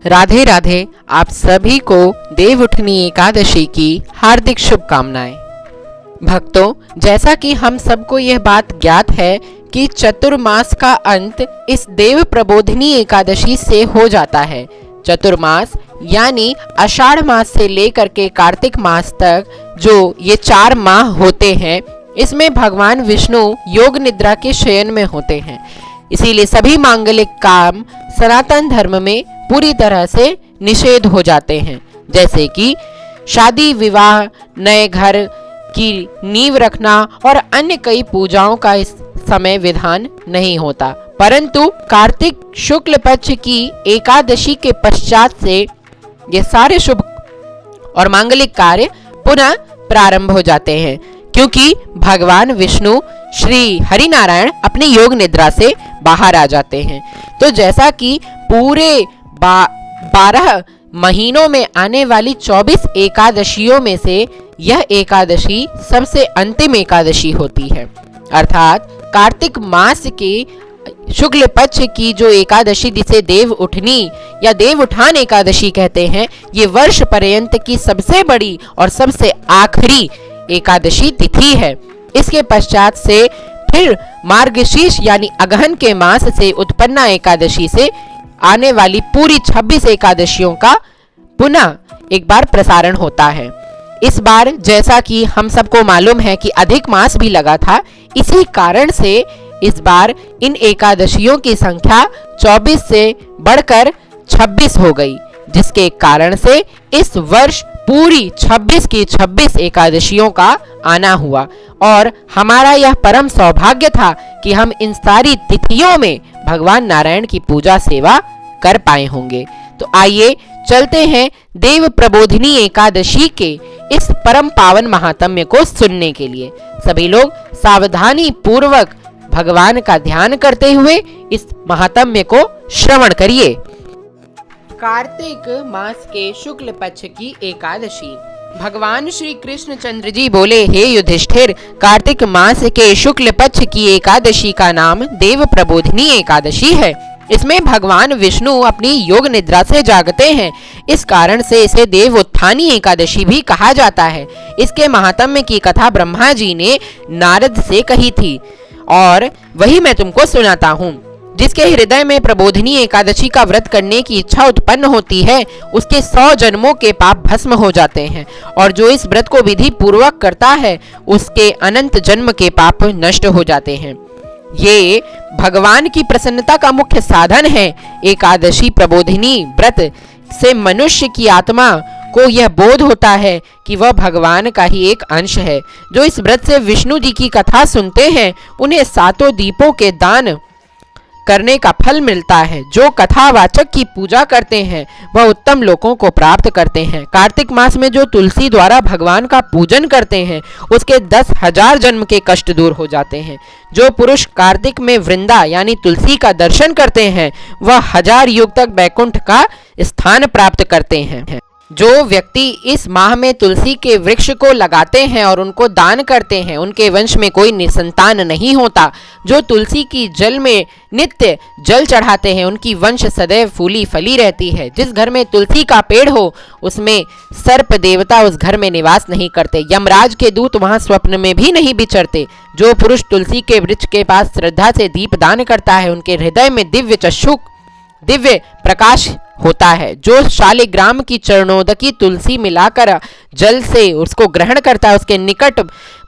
राधे राधे। आप सभी को देवउठनी एकादशी की हार्दिक शुभकामनाएं। भक्तों, जैसा कि हम सबको यह बात ज्ञात है कि चतुर्मास का अंत इस देव प्रबोधिनी एकादशी से हो जाता है। चतुर्मास यानी आषाढ़ मास से लेकर के कार्तिक मास तक जो ये 4 माह होते हैं, इसमें भगवान विष्णु योग निद्रा के शयन में होते हैं। इसीलिए सभी मांगलिक काम सनातन धर्म में पूरी तरह से निषेध हो जाते हैं, जैसे कि शादी विवाह, नए घर की नींव रखना और अन्य कई पूजाओं का इस समय विधान नहीं होता। परंतु कार्तिक शुक्ल पक्ष की एकादशी के पश्चात से ये सारे शुभ और मांगलिक कार्य पुनः प्रारंभ हो जाते हैं, क्योंकि भगवान विष्णु श्री हरि नारायण अपनी योग निद्रा से बाहर आ जाते हैं। तो जैसा कि पूरे 12 महीनों में आने वाली 24 एकादशियों में से यह एकादशी सबसे अंतिम एकादशी होती है, अर्थात कार्तिक मास के शुक्ल पक्ष की जो एकादशी जिसे देव उठनी या देव उठान एकादशी कहते हैं, ये वर्ष पर्यंत की सबसे बड़ी और सबसे आखिरी एकादशी तिथि है। इसके पश्चात से फिर मार्गशीर्ष यानी अगहन के मास से उत्पन्ना एकादशी से आने वाली पूरी 26 एकादशियों का पुनः एक बार प्रसारण होता है। इस बार जैसा कि हम सबको मालूम है कि अधिक मास भी लगा था, इसी कारण से इस बार इन एकादशियों की संख्या 24 से बढ़कर 26 हो गई, जिसके कारण से इस वर्ष पूरी 26 की 26 एकादशियों का आना हुआ। और हमारा यह परम सौभाग्य था कि हम इन सारी तिथियों में भगवान नारायण की पूजा सेवा कर पाए होंगे। तो आइए चलते हैं देव प्रबोधिनी एकादशी के इस परम पावन महात्म्य को सुनने के लिए। सभी लोग सावधानी पूर्वक भगवान का ध्यान करते हुए इस महात्म्य को श्रवण करिए। कार्तिक मास के शुक्ल पक्ष की एकादशी। भगवान श्री कृष्ण चंद्र जी बोले, हे युधिष्ठिर, कार्तिक मास के शुक्ल पक्ष की एकादशी का नाम देव प्रबोधिनी एकादशी है। इसमें भगवान विष्णु अपनी योग निद्रा से जागते हैं, इस कारण से इसे देव उत्थानी एकादशी भी कहा जाता है। इसके महात्म्य की कथा ब्रह्मा जी ने नारद से कही थी और वही मैं तुमको सुनाता हूँ। जिसके हृदय में प्रबोधिनी एकादशी का व्रत करने की इच्छा उत्पन्न होती है, उसके 100 जन्मों के पाप भस्म हो जाते हैं, और जो इस व्रत को विधि पूर्वक करता है, उसके अनंत जन्म के पाप नष्ट हो जाते हैं। ये भगवान की प्रसन्नता का मुख्य साधन है। एकादशी प्रबोधिनी व्रत से मनुष्य की आत्मा को यह बोध होता है कि वह भगवान का ही एक अंश है। जो इस व्रत से विष्णु जी की कथा सुनते हैं, उन्हें 7 दीपों के दान करने का फल मिलता है। जो कथावाचक की पूजा करते हैं, वह उत्तम लोकों को प्राप्त करते हैं। कार्तिक मास में जो तुलसी द्वारा भगवान का पूजन करते हैं, उसके 10,000 जन्म के कष्ट दूर हो जाते हैं। जो पुरुष कार्तिक में वृंदा यानी तुलसी का दर्शन करते हैं, वह 1000 युग तक वैकुंठ का स्थान प्राप्त करते हैं। जो व्यक्ति इस माह में तुलसी के वृक्ष को लगाते हैं और उनको दान करते हैं, उनके वंश में कोई निसंतान नहीं होता। जो तुलसी की जल में नित्य जल चढ़ाते हैं, उनकी वंश सदैव फूली फली रहती है। जिस घर में तुलसी का पेड़ हो, उसमें सर्प देवता उस घर में निवास नहीं करते। यमराज के दूत वहां स्वप्न में भी नहीं विचरते। जो पुरुष तुलसी के वृक्ष के पास श्रद्धा से दीप दान करता है, उनके हृदय में दिव्य चक्षु दिव्य प्रकाश होता है। जो शालिग्राम की चरणोदकी तुलसी मिलाकर जल से उसको ग्रहण करता है, उसके निकट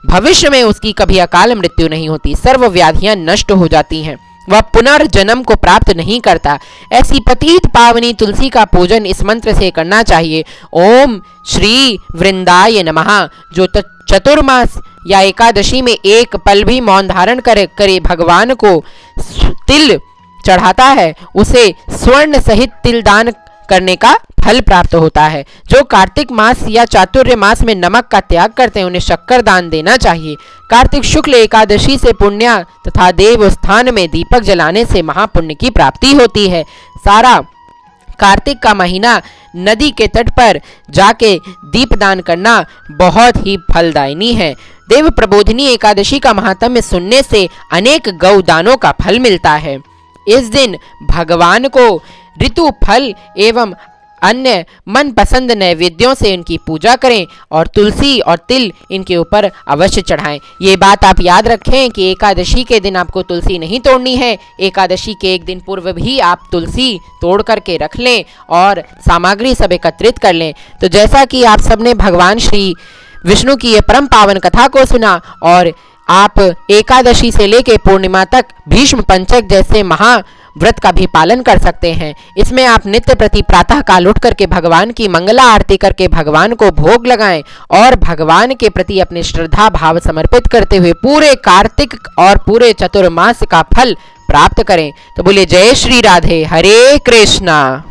भविष्य में उसकी कभी अकाल मृत्यु नहीं होती, सर्व व्याधियां नष्ट हो जाती हैं, वह पुनर्जन्म को प्राप्त नहीं करता। ऐसी पतित पावनी तुलसी का पूजन इस मंत्र से करना चाहिए। ओम श्री वृंदाय नमः। जो चतुर्मास या एकादशी में एक पल भी मौन धारण करे भगवान को तिल चढ़ाता है, उसे स्वर्ण सहित तिल दान करने का फल प्राप्त होता है। जो कार्तिक मास या चातुर्य मास में नमक का त्याग करते हैं, उन्हें शक्कर दान देना चाहिए। कार्तिक शुक्ल एकादशी से पुण्य तथा देव स्थान में दीपक जलाने से महापुण्य की प्राप्ति होती है। सारा कार्तिक का महीना नदी के तट पर जाके दीपदान करना बहुत ही फलदायिनी है। देव प्रबोधिनी एकादशी का महात्म्य सुनने से अनेक गौदानों का फल मिलता है। इस दिन भगवान को ऋतु फल एवं अन्य मनपसंद नैवेद्यों से इनकी पूजा करें और तुलसी और तिल इनके ऊपर अवश्य चढ़ाएं। ये बात आप याद रखें कि एकादशी के दिन आपको तुलसी नहीं तोड़नी है। एकादशी के एक दिन पूर्व भी आप तुलसी तोड़ करके रख लें और सामग्री सब एकत्रित कर लें। तो जैसा कि आप सबने भगवान श्री विष्णु की ये परम पावन कथा को सुना और आप एकादशी से लेकर पूर्णिमा तक भीष्म पंचक जैसे महाव्रत का भी पालन कर सकते हैं। इसमें आप नित्य प्रति प्रातः काल उठ करके भगवान की मंगला आरती करके भगवान को भोग लगाएं और भगवान के प्रति अपने श्रद्धा भाव समर्पित करते हुए पूरे कार्तिक और पूरे चतुर्मास का फल प्राप्त करें। तो बोले जय श्री राधे, हरे कृष्णा।